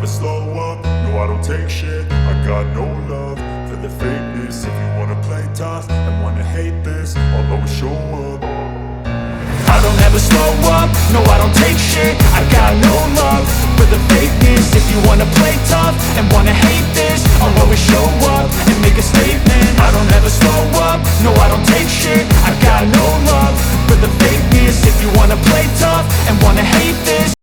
slow up, no I don't take shit. I got no love for the fakeness. If you wanna play tough and wanna hate this, I'll always show up. I don't ever slow up, no I don't take shit. I got no love for the fakeness. If you wanna play tough and wanna hate this, I'll always show up and make a statement. I don't ever slow up, no I don't take shit. I got no love for the fakeness. If you wanna play tough and wanna hate this,